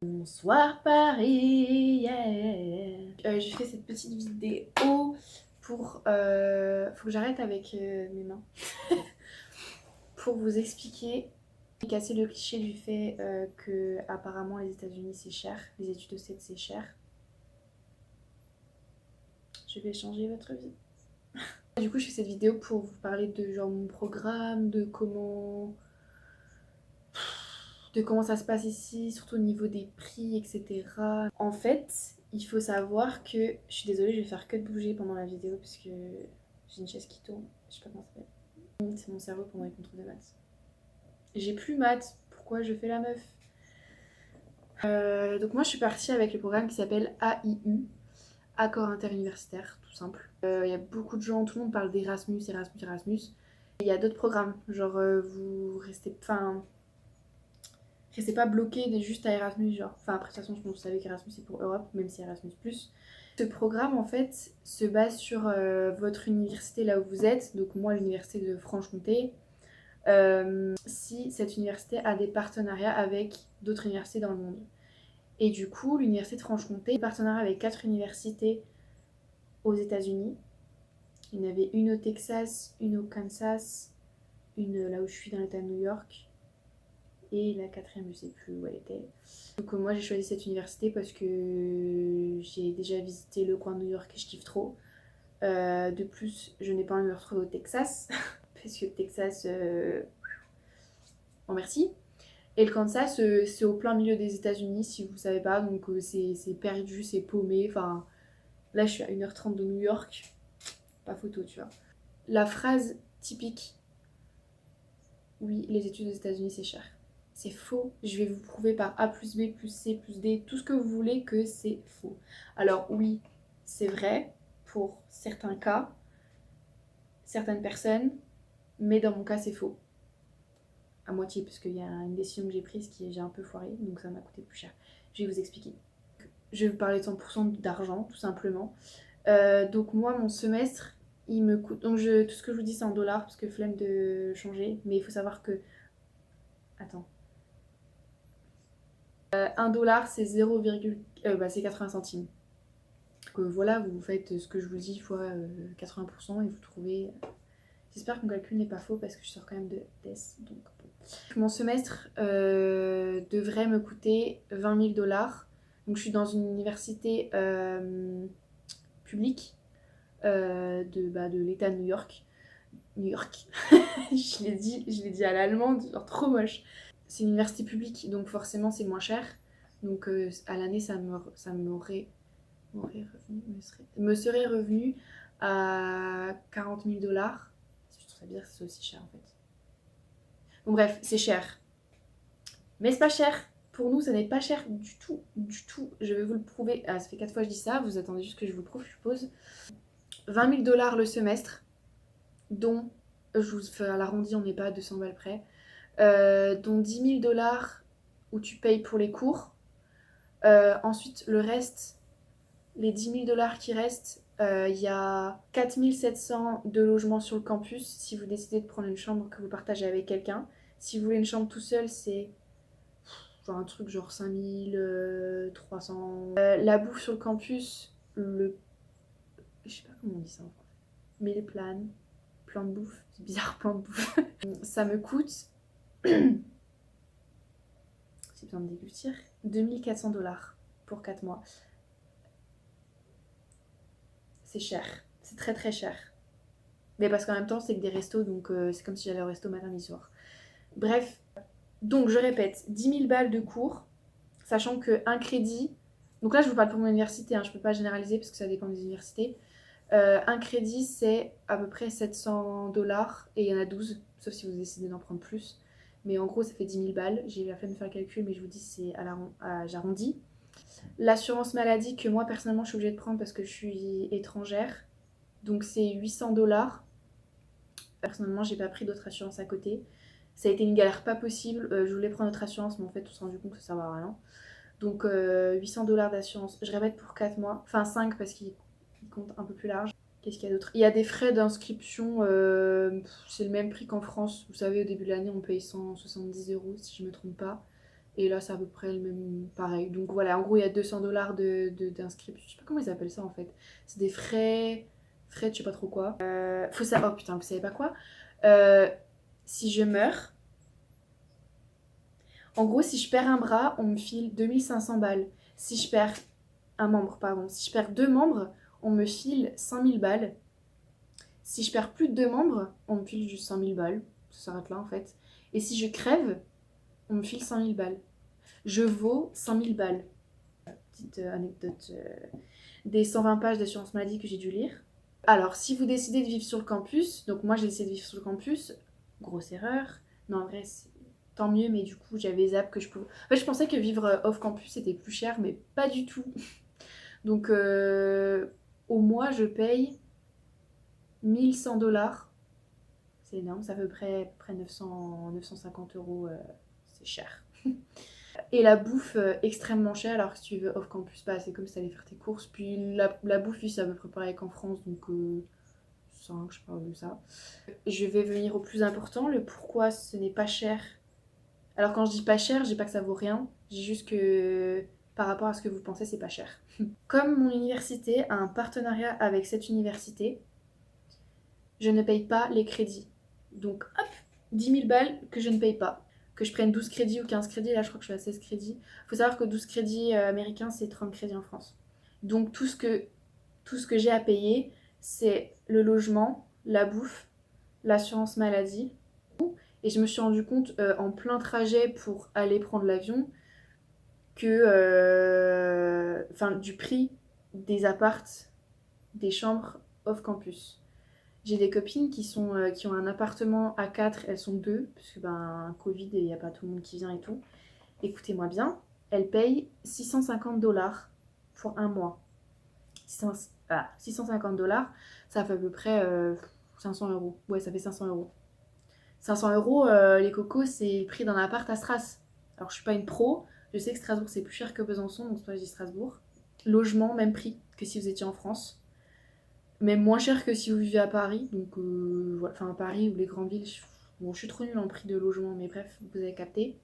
Bonsoir Paris, yeah. J'ai fait cette petite vidéo pour... faut que j'arrête avec mes mains. Pour vous expliquer, casser le cliché du fait que apparemment les États-Unis c'est cher, les études de c'est cher. Je vais changer votre vie. Du coup, je fais cette vidéo pour vous parler de genre mon programme, de comment ça se passe ici, surtout au niveau des prix, etc. En fait, il faut savoir que... Je suis désolée, je vais faire que de bouger pendant la vidéo parce que j'ai une chaise qui tourne. Je sais pas comment ça s'appelle. C'est mon cerveau pendant les contrôles de maths. J'ai plus maths. Pourquoi je fais la meuf? Donc moi, je suis partie avec le programme qui s'appelle AIU. Accord interuniversitaire, tout simple. Il y a beaucoup de gens, tout le monde parle d'Erasmus, Erasmus, Erasmus. Il y a d'autres programmes, genre vous restez... Enfin... Restez pas bloqué juste à Erasmus, genre. Enfin, après, de toute façon, je pense que vous savez qu'Erasmus c'est pour Europe, même si Erasmus. Ce programme, en fait, se base sur votre université là où vous êtes. Donc, moi, l'université de Franche-Comté. Si cette université a des partenariats avec d'autres universités dans le monde. Et du coup, l'université de Franche-Comté, partenariat avec 4 universités aux États-Unis. Il y en avait une au Texas, une au Kansas, une là où je suis dans l'État de New York. Et la quatrième, je sais plus où elle était. Donc moi j'ai choisi cette université parce que j'ai déjà visité le coin de New York et je kiffe trop. De plus, je n'ai pas envie de me retrouver au Texas, parce que le Texas, bon merci. Et le Kansas, c'est au plein milieu des États-Unis, si vous ne savez pas, donc c'est perdu, c'est paumé. Enfin, là je suis à 1h30 de New York, pas photo, tu vois. La phrase typique, oui, les études aux États-Unis c'est cher. C'est faux. Je vais vous prouver par A plus B plus C plus D, tout ce que vous voulez, que c'est faux. Alors oui, c'est vrai pour certains cas, certaines personnes, mais dans mon cas, c'est faux. À moitié, parce qu'il y a une décision que j'ai prise qui j'ai un peu foiré, donc ça m'a coûté plus cher. Je vais vous expliquer. Je vais vous parler de 100% d'argent, tout simplement. Donc moi, mon semestre, il me coûte... Donc tout ce que je vous dis, c'est en dollars, parce que flemme de changer, mais il faut savoir que... Attends. 1 dollar, c'est 0, c'est 80 centimes. Donc voilà, vous faites ce que je vous dis fois 80% et vous trouvez... J'espère que mon calcul n'est pas faux parce que je sors quand même de DES. Donc bon. Mon semestre devrait me coûter 20 000 dollars. Donc je suis dans une université publique de l'État de New York. New York. Je l'ai dit à l'allemande, genre trop moche. C'est une université publique, donc forcément c'est moins cher. Donc à l'année, me serait revenu à 40 000 dollars. Je trouve ça bizarre que c'est aussi cher en fait. Bon bref, c'est cher. Mais c'est pas cher. Pour nous, ça n'est pas cher du tout, du tout. Je vais vous le prouver. Ah, ça fait 4 fois que je dis ça, vous attendez juste que je vous le prouve, je suppose. 20 000 dollars le semestre, dont, je vous fais à l'arrondi, on n'est pas à 200 balles près, dont 10 000 dollars où tu payes pour les cours. Ensuite, le reste, les 10 000 dollars qui restent, il y a 4 700 de logements sur le campus si vous décidez de prendre une chambre que vous partagez avec quelqu'un. Si vous voulez une chambre tout seul, c'est genre un truc genre 5 300. La bouffe sur le campus, je sais pas comment on dit ça en français. Mais les plans de bouffe, c'est bizarre, plan de bouffe. Ça me coûte, j'ai besoin de déglutir, 2 400 dollars pour 4 mois. C'est cher, c'est très très cher. Mais parce qu'en même temps, c'est que des restos, donc c'est comme si j'allais au resto matin, midi, soir. Bref, donc je répète, 10 000 balles de cours, sachant qu'un crédit, donc là je vous parle pour mon université, hein, je peux pas généraliser parce que ça dépend des universités. Un crédit, c'est à peu près 700 dollars et il y en a 12, sauf si vous décidez d'en prendre plus. Mais en gros, ça fait 10 000 balles. J'ai eu la flemme de faire le calcul, mais je vous dis, c'est j'arrondis. L'assurance maladie que moi, personnellement, je suis obligée de prendre parce que je suis étrangère. Donc, c'est 800 dollars. Personnellement, j'ai pas pris d'autres assurances à côté. Ça a été une galère pas possible. Je voulais prendre notre assurance, mais en fait, on s'est rendu compte que ça servait à rien. Donc, 800 dollars d'assurance. Je répète pour 4 mois. Enfin, 5 parce qu'il compte un peu plus large. Qu'est-ce qu'il y a d'autre? Il y a des frais d'inscription, c'est le même prix qu'en France. Vous savez, au début de l'année, on paye 170 € si je ne me trompe pas. Et là, c'est à peu près le même, pareil. Donc voilà, en gros, il y a 200 $ d'inscription. Je sais pas comment ils appellent ça en fait. C'est des frais de je sais pas trop quoi. Faut ça. Oh putain, vous savez pas quoi? Euh, Si je meurs, en gros, si je perds un bras, on me file 2500 balles. Si je perds un membre, pardon. Si je perds deux membres, on me file 5000 balles. Si je perds plus de deux membres, on me file juste 5000 balles. Ça s'arrête là en fait. Et si je crève, on me file 5000 balles. Je vaux 5000 balles. Petite anecdote des 120 pages d'assurance maladie que j'ai dû lire. Alors, si vous décidez de vivre sur le campus, donc moi j'ai décidé de vivre sur le campus, grosse erreur. Non, en vrai, tant mieux, mais du coup, j'avais zap que je pouvais. En fait, je pensais que vivre off campus c'était plus cher, mais pas du tout. Donc, au mois, je paye 1100 $. C'est énorme, ça fait à peu près 950 €. C'est cher. Et la bouffe extrêmement chère, alors que si tu veux off campus, bah, c'est comme si t'allais faire tes courses. Puis la bouffe, c'est à peu près pareil qu'en France, donc ça, je parle de ça. Je vais venir au plus important, le pourquoi ce n'est pas cher. Alors quand je dis pas cher, je dis pas que ça vaut rien, je dis juste que par rapport à ce que vous pensez, c'est pas cher. Comme mon université a un partenariat avec cette université, je ne paye pas les crédits. Donc hop, 10 000 balles que je ne paye pas. Que je prenne 12 crédits ou 15 crédits, là je crois que je suis à 16 crédits. Faut savoir que 12 crédits américains, c'est 30 crédits en France. Donc tout ce que j'ai à payer, c'est le logement, la bouffe, l'assurance maladie. Et je me suis rendu compte en plein trajet pour aller prendre l'avion que du prix des appartes, des chambres off campus. J'ai des copines qui ont un appartement à 4, elles sont deux, parce que Covid, il n'y a pas tout le monde qui vient et tout. Écoutez-moi bien, elles payent 650 $ pour un mois. 650 $, ça fait à peu près 500 €. Ouais, ça fait 500 €. 500 €, les cocos, c'est le prix d'un appart à Stras. Alors, je suis pas une pro, je sais que Strasbourg, c'est plus cher que Besançon, donc c'est pour ça que je dis Strasbourg. Logement, même prix que si vous étiez en France. Même moins cher que si vous vivez à Paris. Donc, voilà. Enfin, à Paris ou les grandes villes, bon, je suis trop nulle en prix de logement, mais bref, vous avez capté.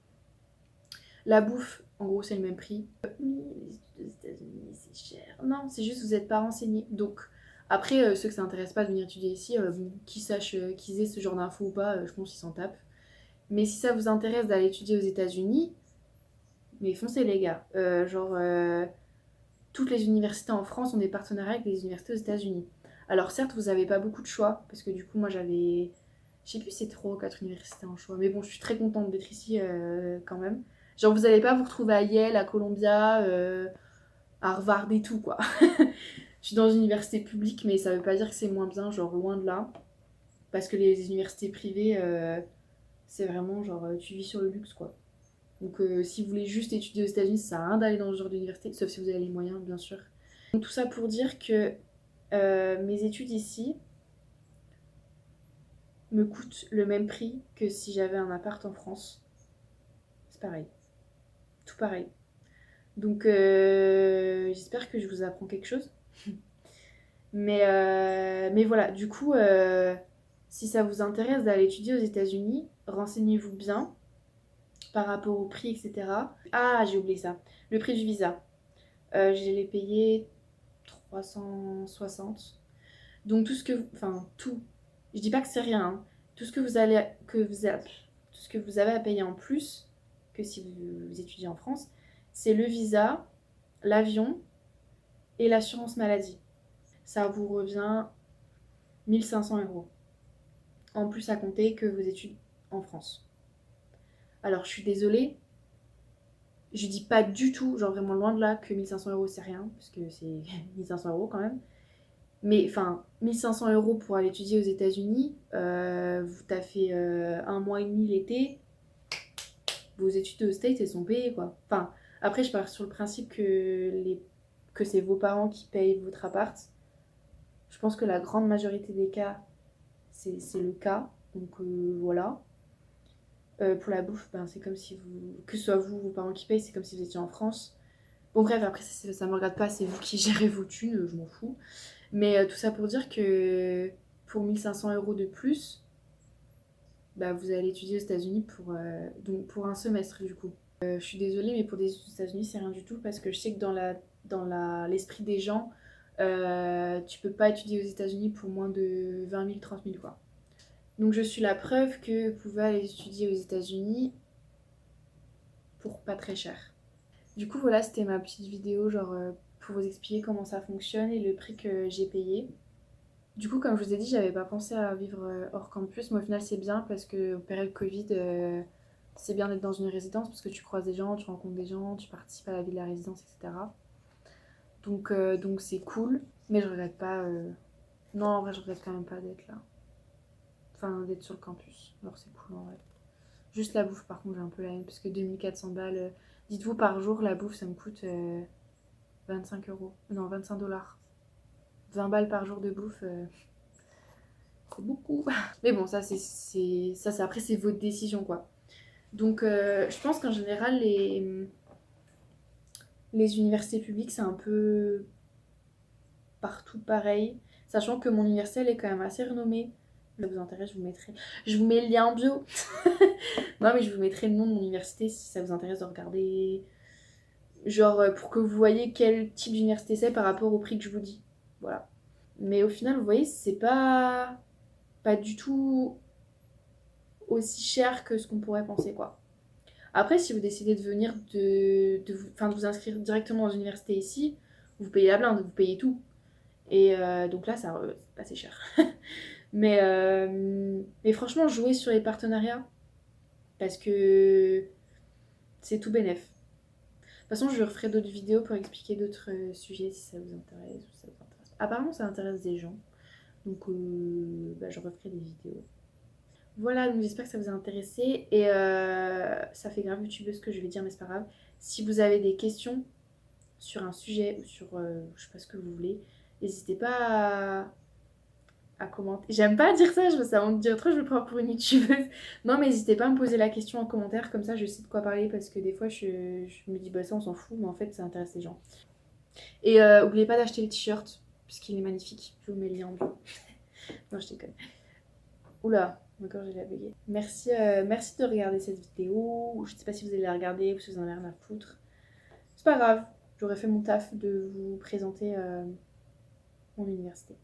La bouffe, en gros, c'est le même prix. Les États-Unis, c'est cher. Non, c'est juste que vous n'êtes pas renseigné. Donc, après, ceux que ça n'intéresse pas de venir étudier ici, bon, qu'ils aient ce genre d'infos ou pas, je pense qu'ils s'en tapent. Mais si ça vous intéresse d'aller étudier aux États-Unis, mais foncez les gars. Toutes les universités en France ont des partenariats avec les universités aux États-Unis. Alors certes, vous n'avez pas beaucoup de choix, parce que du coup, moi j'avais, je sais plus si c'est 3 ou 4 universités en choix, mais bon, je suis très contente d'être ici quand même. Genre, vous n'allez pas vous retrouver à Yale, à Columbia, à Harvard et tout, quoi. Je suis dans une université publique, mais ça veut pas dire que c'est moins bien, genre loin de là. Parce que les universités privées, c'est vraiment genre, tu vis sur le luxe, quoi. Donc si vous voulez juste étudier aux États-Unis, ça sert à rien d'aller dans ce genre d'université, sauf si vous avez les moyens, bien sûr. Donc tout ça pour dire que mes études ici me coûtent le même prix que si j'avais un appart en France. C'est pareil. Tout pareil. Donc j'espère que je vous apprends quelque chose. Mais voilà, du coup, si ça vous intéresse d'aller étudier aux États-Unis, renseignez-vous bien par rapport au prix, etc. Ah, j'ai oublié ça. Le prix du visa. Je l'ai payé 360. Donc tout ce que... Enfin, tout. Je dis pas que c'est rien. Hein. Tout ce que tout ce que vous avez à payer en plus que si vous étudiez en France, c'est le visa, l'avion et l'assurance maladie. Ça vous revient 1500 €. En plus à compter que vos études en France. Alors je suis désolée, je dis pas du tout, genre vraiment loin de là, que 1500 € c'est rien, parce que c'est 1500 € quand même. Mais enfin, 1500 € pour aller étudier aux États-Unis, t'as fait un mois et demi l'été, vos études aux States elles sont payées quoi. Enfin, après je pars sur le principe que c'est vos parents qui payent votre appart. Je pense que la grande majorité des cas, c'est le cas. Donc voilà. Pour la bouffe, c'est comme si vous. Que ce soit vous ou vos parents qui payent, c'est comme si vous étiez en France. Bon, bref, après, ça me regarde pas, c'est vous qui gérez vos thunes, je m'en fous. Mais tout ça pour dire que pour 1500 € de plus, vous allez étudier aux États-Unis donc pour un semestre, du coup. Je suis désolée, mais pour des États-Unis, c'est rien du tout parce que je sais que l'esprit des gens, tu peux pas étudier aux États-Unis pour moins de 20 000, 30 000 quoi. Donc je suis la preuve que vous pouvez aller étudier aux États-Unis pour pas très cher. Du coup, voilà, c'était ma petite vidéo, genre pour vous expliquer comment ça fonctionne et le prix que j'ai payé. Du coup, comme je vous ai dit, j'avais pas pensé à vivre hors campus, mais au final, c'est bien parce que au période Covid, c'est bien d'être dans une résidence parce que tu croises des gens, tu rencontres des gens, tu participes à la vie de la résidence, etc. Donc c'est cool, mais je regrette pas. Non, en vrai, je regrette quand même pas d'être là. Enfin, d'être sur le campus. Alors, c'est cool en vrai. Juste la bouffe, par contre, j'ai un peu la haine parce que 2400 balles. Dites-vous, par jour, la bouffe, ça me coûte 25 euros. Non, 25 dollars. 20 balles par jour de bouffe, c'est beaucoup. Mais bon, ça, après, c'est votre décision, quoi. Donc, je pense qu'en général, les universités publiques, c'est un peu partout pareil. Sachant que mon université, elle est quand même assez renommée. Si ça vous intéresse, je vous mettrai. Je vous mets le lien en bio. Non, mais je vous mettrai le nom de mon université si ça vous intéresse de regarder. Genre, pour que vous voyez quel type d'université c'est par rapport au prix que je vous dis. Voilà. Mais au final, vous voyez, c'est pas du tout aussi cher que ce qu'on pourrait penser, quoi. Après, si vous décidez de venir de vous inscrire directement dans l'université ici, vous payez la blinde, vous payez tout. Et donc là, là c'est cher. Mais franchement, jouez sur les partenariats parce que c'est tout bénef. De toute façon, je referai d'autres vidéos pour expliquer d'autres sujets si ça vous intéresse ou si ça vous intéresse. Apparemment, ça intéresse des gens. Donc, je referai des vidéos. Voilà, donc j'espère que ça vous a intéressé. Et ça fait grave youtubeuse ce que je vais dire, mais c'est pas grave. Si vous avez des questions sur un sujet ou sur je sais pas ce que vous voulez, n'hésitez pas à commenter. J'aime pas dire ça, ça va me dire trop, je me prends pour une youtubeuse. Non, mais n'hésitez pas à me poser la question en commentaire, comme ça je sais de quoi parler parce que des fois je me dis bah ça on s'en fout, mais en fait ça intéresse les gens. Et n'oubliez pas d'acheter le t-shirt, puisqu'il est magnifique. Je vous mets le lien en bio. Non, je déconne. Oula, encore j'ai la bugué. Merci de regarder cette vidéo. Je sais pas si vous allez la regarder ou si vous en avez rien à foutre. C'est pas grave, j'aurais fait mon taf de vous présenter mon université.